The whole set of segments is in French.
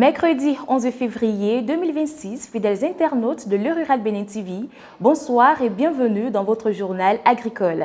Mercredi 11 février 2026, fidèles internautes de Le Rural Bénin TV, bonsoir et bienvenue dans votre journal agricole.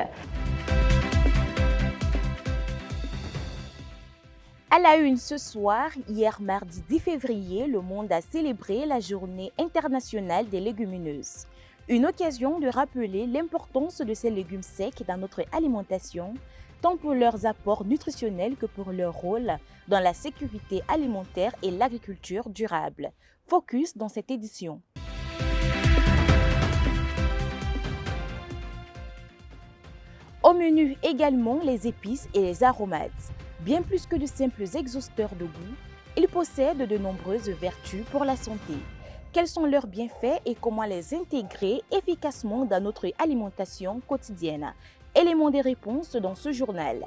À la une ce soir, hier mardi 10 février, le monde a célébré la Journée internationale des légumineuses. Une occasion de rappeler l'importance de ces légumes secs dans notre alimentation, tant pour leurs apports nutritionnels que pour leur rôle dans la sécurité alimentaire et l'agriculture durable. Focus dans cette édition. Au menu également les épices et les aromates. Bien plus que de simples exhausteurs de goût, ils possèdent de nombreuses vertus pour la santé. Quels sont leurs bienfaits et comment les intégrer efficacement dans notre alimentation quotidienne? Éléments des réponses dans ce journal.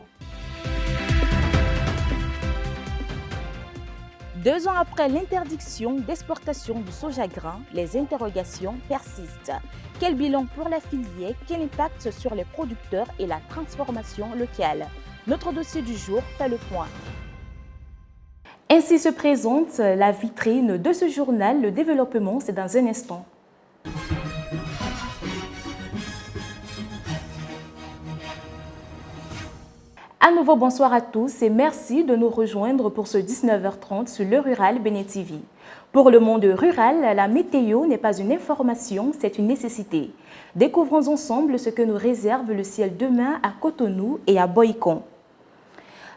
2 ans après l'interdiction d'exportation du soja grain, les interrogations persistent. Quel bilan pour la filière? Quel impact sur les producteurs et la transformation locale? Notre dossier du jour fait le point. Ainsi se présente la vitrine de ce journal. Le développement, c'est dans un instant. À nouveau, bonsoir à tous et merci de nous rejoindre pour ce 19h30 sur Le Rural Bénin TV. Pour le monde rural, la météo n'est pas une information, c'est une nécessité. Découvrons ensemble ce que nous réserve le ciel demain à Cotonou et à Boïcon.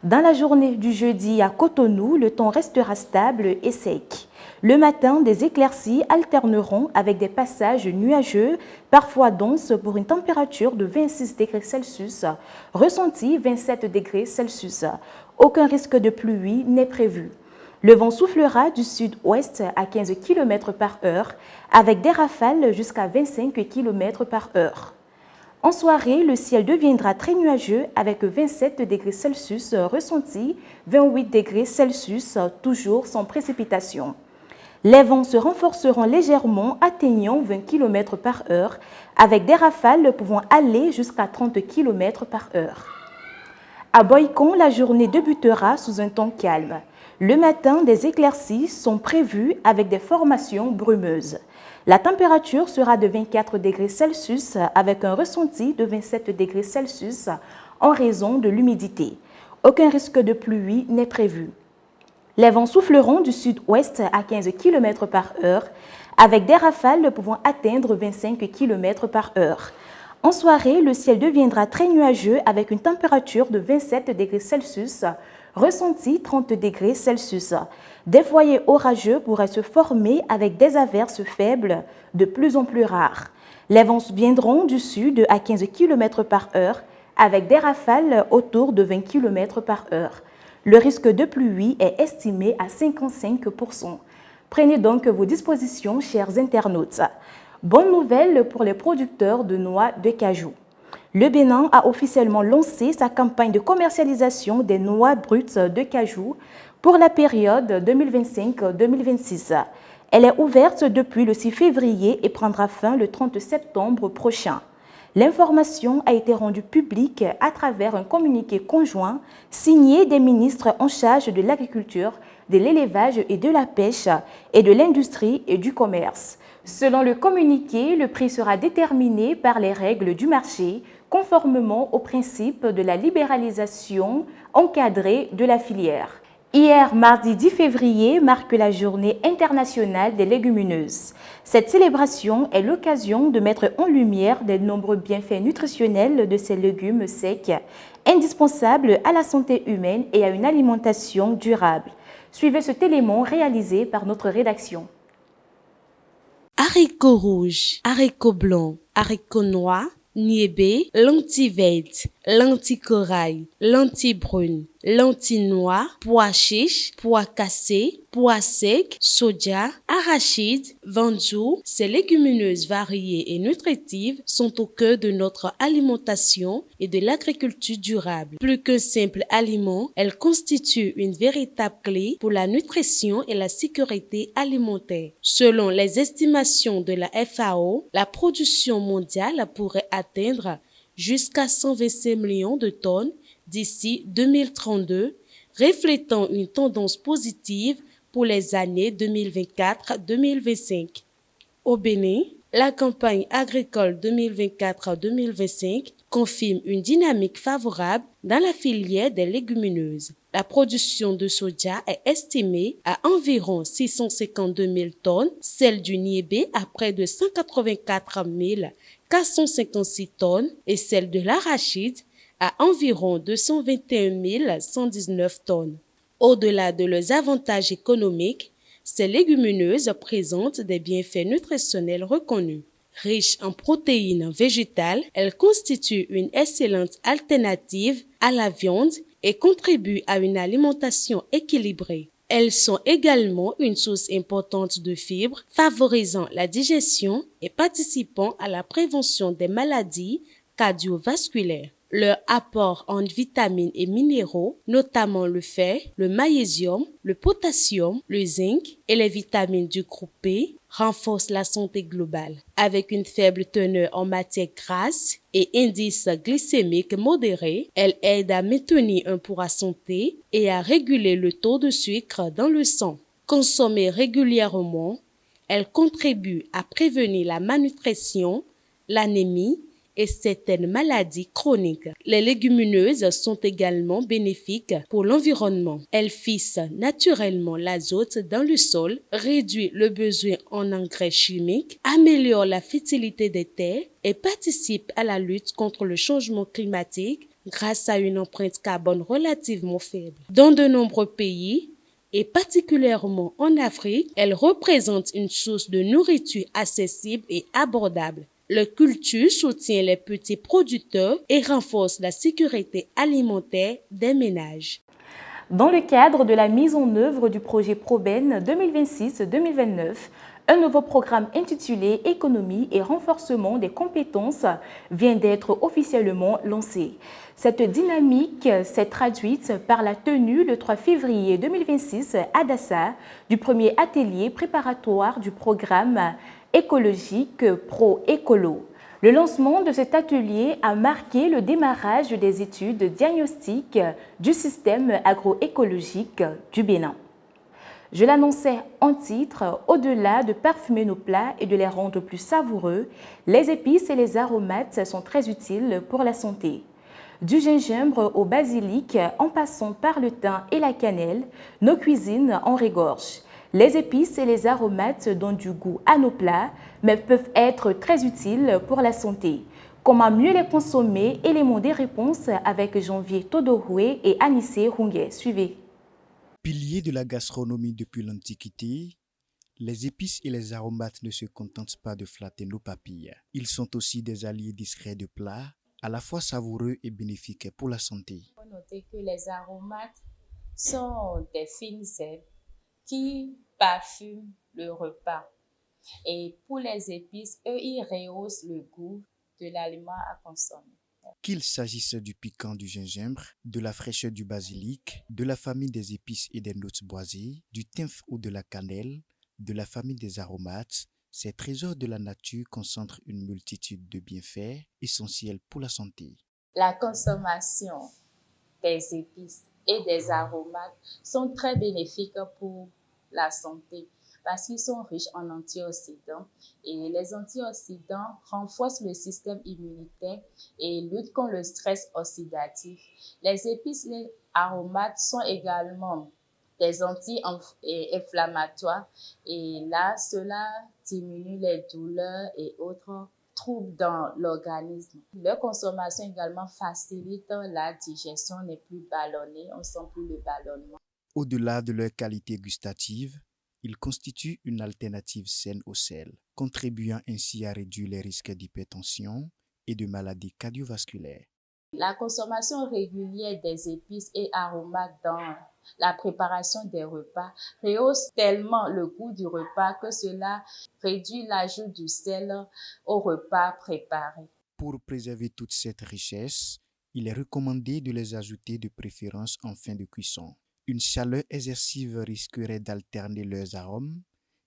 Dans la journée du jeudi à Cotonou, le temps restera stable et sec. Le matin, des éclaircies alterneront avec des passages nuageux, parfois denses pour une température de 26 degrés Celsius, ressenti 27 degrés Celsius. Aucun risque de pluie n'est prévu. Le vent soufflera du sud-ouest à 15 km par heure, avec des rafales jusqu'à 25 km par heure. En soirée, le ciel deviendra très nuageux avec 27 degrés Celsius ressenti, 28 degrés Celsius, toujours sans précipitation. Les vents se renforceront légèrement, atteignant 20 km par heure, avec des rafales pouvant aller jusqu'à 30 km par heure. À Boïcon, la journée débutera sous un temps calme. Le matin, des éclaircies sont prévues avec des formations brumeuses. La température sera de 24 degrés Celsius avec un ressenti de 27 degrés Celsius en raison de l'humidité. Aucun risque de pluie n'est prévu. Les vents souffleront du sud-ouest à 15 km par heure avec des rafales pouvant atteindre 25 km par heure. En soirée, le ciel deviendra très nuageux avec une température de 27 degrés Celsius, ressenti 30 degrés Celsius. Des foyers orageux pourraient se former avec des averses faibles de plus en plus rares. Les vents viendront du sud à 15 km par heure avec des rafales autour de 20 km par heure. Le risque de pluie est estimé à 55%. Prenez donc vos dispositions, chers internautes. Bonne nouvelle pour les producteurs de noix de cajou. Le Bénin a officiellement lancé sa campagne de commercialisation des noix brutes de cajou pour la période 2025-2026. Elle est ouverte depuis le 6 février et prendra fin le 30 septembre prochain. L'information a été rendue publique à travers un communiqué conjoint signé des ministres en charge de l'agriculture, de l'élevage et de la pêche et de l'industrie et du commerce. Selon le communiqué, le prix sera déterminé par les règles du marché, conformément au principe de la libéralisation encadrée de la filière. Hier, mardi 10 février, marque la Journée internationale des légumineuses. Cette célébration est l'occasion de mettre en lumière les nombreux bienfaits nutritionnels de ces légumes secs, indispensables à la santé humaine et à une alimentation durable. Suivez cet élément réalisé par notre rédaction. Haricots rouges, haricots blancs, haricots noirs, niébé, lentilles vertes, lentilles corail, lentilles brunes, lentilles noires, pois chiches, pois cassés, pois secs, soja, arachides, vandjou. Ces légumineuses variées et nutritives sont au cœur de notre alimentation et de l'agriculture durable. Plus qu'un simple aliment, elles constituent une véritable clé pour la nutrition et la sécurité alimentaire. Selon les estimations de la FAO, la production mondiale pourrait atteindre jusqu'à 125 millions de tonnes d'ici 2032, reflétant une tendance positive pour les années 2024-2025. Au Bénin, la campagne agricole 2024-2025 confirme une dynamique favorable dans la filière des légumineuses. La production de soja est estimée à environ 652 000 tonnes, celle du niébé à près de 184 456 tonnes et celle de l'arachide à environ 221 119 tonnes. Au-delà de leurs avantages économiques, ces légumineuses présentent des bienfaits nutritionnels reconnus. Riches en protéines végétales, elles constituent une excellente alternative à la viande et contribuent à une alimentation équilibrée. Elles sont également une source importante de fibres, favorisant la digestion et participant à la prévention des maladies cardiovasculaires. Leur apport en vitamines et minéraux, notamment le fer, le magnésium, le potassium, le zinc et les vitamines du groupe B, renforce la santé globale. Avec une faible teneur en matières grasses et indice glycémique modéré, elle aide à maintenir un poids santé et à réguler le taux de sucre dans le sang. Consommée régulièrement, elle contribue à prévenir la malnutrition, l'anémie et certaines maladies chroniques. Les légumineuses sont également bénéfiques pour l'environnement. Elles fixent naturellement l'azote dans le sol, réduisent le besoin en engrais chimiques, améliorent la fertilité des terres et participent à la lutte contre le changement climatique grâce à une empreinte carbone relativement faible. Dans de nombreux pays, et particulièrement en Afrique, elles représentent une source de nourriture accessible et abordable. Le culture soutient les petits producteurs et renforce la sécurité alimentaire des ménages. Dans le cadre de la mise en œuvre du projet ProBen 2026-2029, un nouveau programme intitulé Économie et renforcement des compétences vient d'être officiellement lancé. Cette dynamique s'est traduite par la tenue le 3 février 2026 à Dassa du premier atelier préparatoire du programme écologique Pro-Écolo. Le lancement de cet atelier a marqué le démarrage des études diagnostiques du système agroécologique du Bénin. Je l'annonçais en titre, au-delà de parfumer nos plats et de les rendre plus savoureux, les épices et les aromates sont très utiles pour la santé. Du gingembre au basilic, en passant par le thym et la cannelle, nos cuisines en régorgent. Les épices et les aromates donnent du goût à nos plats, mais peuvent être très utiles pour la santé. Comment mieux les consommer? Éléments des réponses avec Janvier Todoroué et Anissé Runguet. Suivez. Piliers de la gastronomie depuis l'Antiquité, les épices et les aromates ne se contentent pas de flatter nos papilles. Ils sont aussi des alliés discrets de plats, à la fois savoureux et bénéfiques pour la santé. Il faut noter que les aromates sont des fines herbes qui parfument le repas. Et pour les épices, eux, ils rehaussent le goût de l'aliment à consommer. Qu'il s'agisse du piquant du gingembre, de la fraîcheur du basilic, de la famille des épices et des notes boisées, du thym ou de la cannelle, de la famille des aromates, ces trésors de la nature concentrent une multitude de bienfaits essentiels pour la santé. La consommation des épices et des aromates sont très bénéfiques pour la santé parce qu'ils sont riches en antioxydants et les antioxydants renforcent le système immunitaire et luttent contre le stress oxydatif. Les épices et les aromates sont également des anti-inflammatoires et là, cela diminue les douleurs et autres troubles dans l'organisme. Leur consommation également facilite la digestion, on n'est plus ballonné, on ne sent plus le ballonnement. Au-delà de leur qualité gustative, ils constituent une alternative saine au sel, contribuant ainsi à réduire les risques d'hypertension et de maladies cardiovasculaires. La consommation régulière des épices et aromates dans la préparation des repas rehausse tellement le goût du repas que cela réduit l'ajout du sel au repas préparé. Pour préserver toute cette richesse, il est recommandé de les ajouter de préférence en fin de cuisson. Une chaleur excessive risquerait d'alterner leurs arômes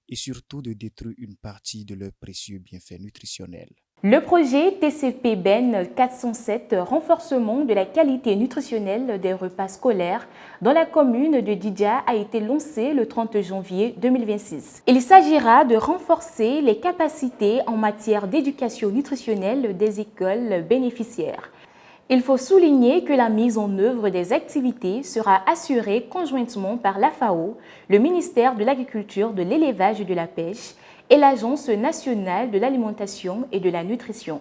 et surtout de détruire une partie de leurs précieux bienfaits nutritionnels. Le projet TCP BEN 407, renforcement de la qualité nutritionnelle des repas scolaires dans la commune de Didja, a été lancé le 30 janvier 2026. Il s'agira de renforcer les capacités en matière d'éducation nutritionnelle des écoles bénéficiaires. Il faut souligner que la mise en œuvre des activités sera assurée conjointement par la FAO, le ministère de l'Agriculture, de l'Élevage et de la Pêche et l'Agence nationale de l'alimentation et de la nutrition.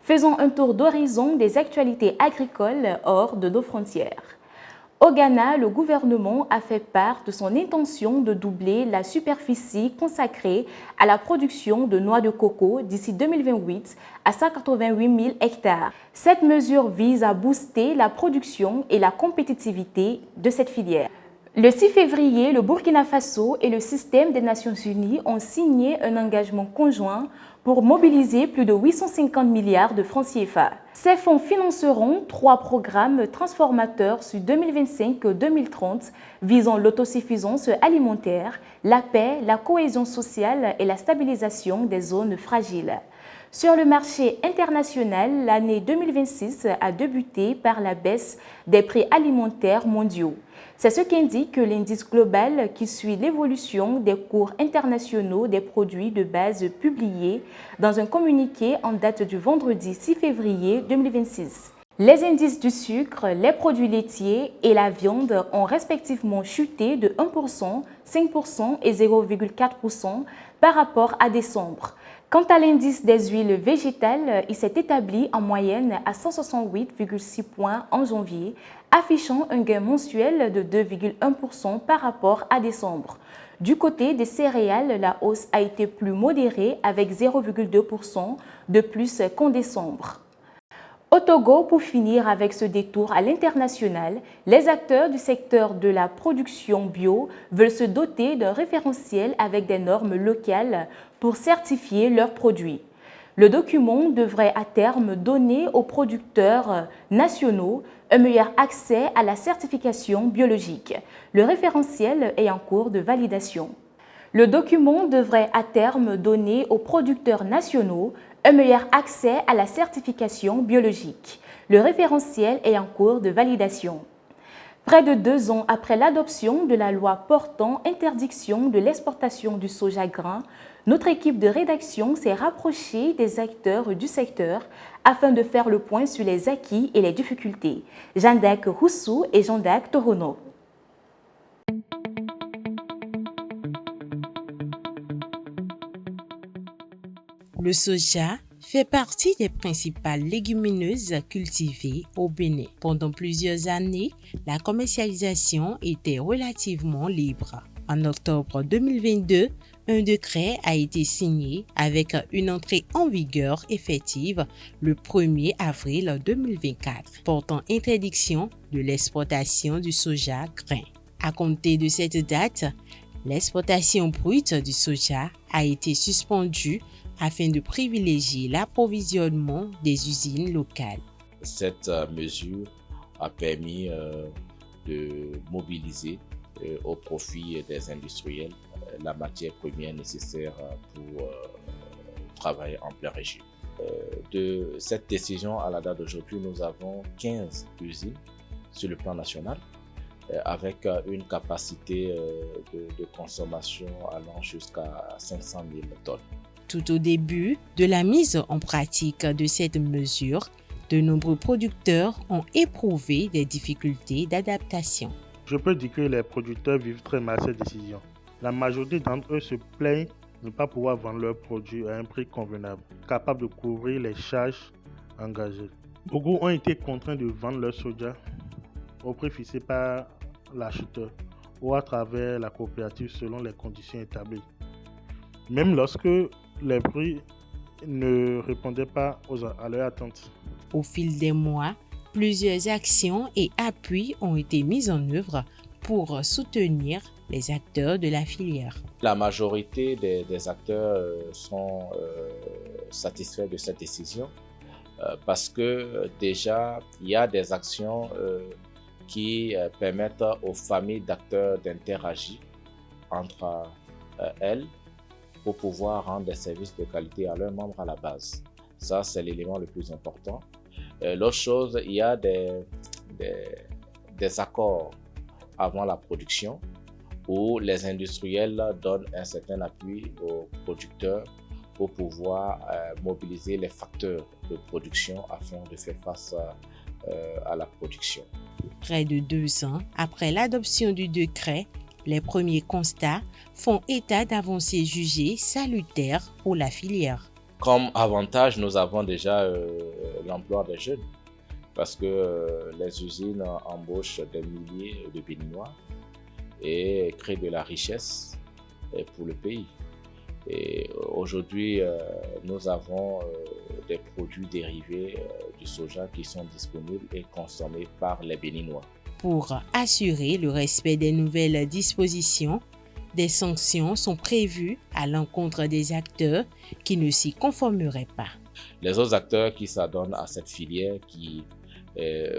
Faisons un tour d'horizon des actualités agricoles hors de nos frontières. Au Ghana, le gouvernement a fait part de son intention de doubler la superficie consacrée à la production de noix de coco d'ici 2028 à 188 000 hectares. Cette mesure vise à booster la production et la compétitivité de cette filière. Le 6 février, le Burkina Faso et le système des Nations Unies ont signé un engagement conjoint pour mobiliser plus de 850 milliards de francs CFA. Ces fonds financeront 3 programmes transformateurs sur 2025-2030 visant l'autosuffisance alimentaire, la paix, la cohésion sociale et la stabilisation des zones fragiles. Sur le marché international, l'année 2026 a débuté par la baisse des prix alimentaires mondiaux. C'est ce qu'indique l'indice global qui suit l'évolution des cours internationaux des produits de base publié dans un communiqué en date du vendredi 6 février 2026. Les indices du sucre, les produits laitiers et la viande ont respectivement chuté de 1%, 5% et 0,4% par rapport à décembre. Quant à l'indice des huiles végétales, il s'est établi en moyenne à 168,6 points en janvier, affichant un gain mensuel de 2,1% par rapport à décembre. Du côté des céréales, la hausse a été plus modérée avec 0,2% de plus qu'en décembre. Au Togo, pour finir avec ce détour à l'international, les acteurs du secteur de la production bio veulent se doter d'un référentiel avec des normes locales pour certifier leurs produits. Le document devrait à terme donner aux producteurs nationaux un meilleur accès à la certification biologique. Le référentiel est en cours de validation. Le document devrait à terme donner aux producteurs nationaux un meilleur accès à la certification biologique. Le référentiel est en cours de validation. Près de 2 ans après l'adoption de la loi portant interdiction de l'exportation du soja grain, notre équipe de rédaction s'est rapprochée des acteurs du secteur afin de faire le point sur les acquis et les difficultés. Jeanne-Dac Roussou et Jean-Dac Torono. Le soja fait partie des principales légumineuses cultivées au Bénin. Pendant plusieurs années, la commercialisation était relativement libre. En octobre 2022, un décret a été signé avec une entrée en vigueur effective le 1er avril 2024, portant interdiction de l'exportation du soja grain. À compter de cette date, l'exportation brute du soja a été suspendue afin de privilégier l'approvisionnement des usines locales. Cette mesure a permis de mobiliser au profit des industriels la matière première nécessaire pour travailler en plein régime. De cette décision à la date d'aujourd'hui, nous avons 15 usines sur le plan national avec une capacité de consommation allant jusqu'à 500 000 tonnes. Tout au début de la mise en pratique de cette mesure, de nombreux producteurs ont éprouvé des difficultés d'adaptation. Je peux dire que les producteurs vivent très mal cette décision. La majorité d'entre eux se plaignent de ne pas pouvoir vendre leurs produits à un prix convenable, capable de couvrir les charges engagées. Beaucoup ont été contraints de vendre leur soja au prix fixé par l'acheteur ou à travers la coopérative selon les conditions établies. Même lorsque les prix ne répondaient pas à leurs attentes. Au fil des mois, plusieurs actions et appuis ont été mis en œuvre pour soutenir les acteurs de la filière. La majorité des acteurs sont satisfaits de cette décision parce que déjà, il y a des actions qui permettent aux familles d'acteurs d'interagir entre elles pour pouvoir rendre des services de qualité à leurs membres à la base. Ça, c'est l'élément le plus important. L'autre chose, il y a des accords avant la production où les industriels donnent un certain appui aux producteurs pour pouvoir mobiliser les facteurs de production afin de faire face à la production. Près de 2 ans après l'adoption du décret, les premiers constats font état d'avancées jugées salutaires pour la filière. Comme avantage, nous avons déjà l'emploi des jeunes parce que les usines embauchent des milliers de Béninois et créent de la richesse pour le pays. Et aujourd'hui, nous avons des produits dérivés du soja qui sont disponibles et consommés par les Béninois. Pour assurer le respect des nouvelles dispositions, des sanctions sont prévues à l'encontre des acteurs qui ne s'y conformeraient pas. Les autres acteurs qui s'adonnent à cette filière, qui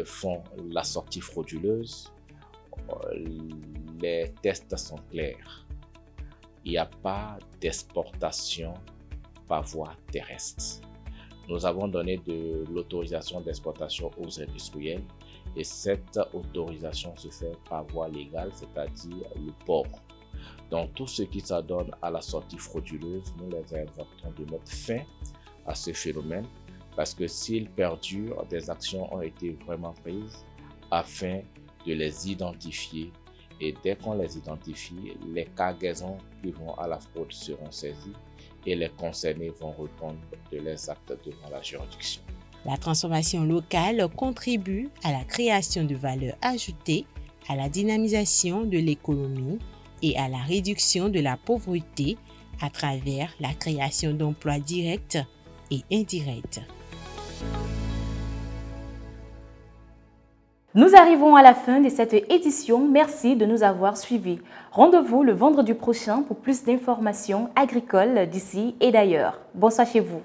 font la sortie frauduleuse, les tests sont clairs. Il n'y a pas d'exportation par voie terrestre. Nous avons donné de l'autorisation d'exportation aux industriels et cette autorisation se fait par voie légale, c'est-à-dire le port. Donc, tous ceux qui s'adonnent à la sortie frauduleuse, nous les exhortons de mettre fin à ce phénomène parce que s'il perdure, des actions ont été vraiment prises afin de les identifier. Et dès qu'on les identifie, les cargaisons qui vont à la fraude seront saisies et les concernés vont répondre de leurs actes devant la juridiction. La transformation locale contribue à la création de valeur ajoutée, à la dynamisation de l'économie et à la réduction de la pauvreté à travers la création d'emplois directs et indirects. Nous arrivons à la fin de cette édition. Merci de nous avoir suivis. Rendez-vous le vendredi prochain pour plus d'informations agricoles d'ici et d'ailleurs. Bonsoir chez vous.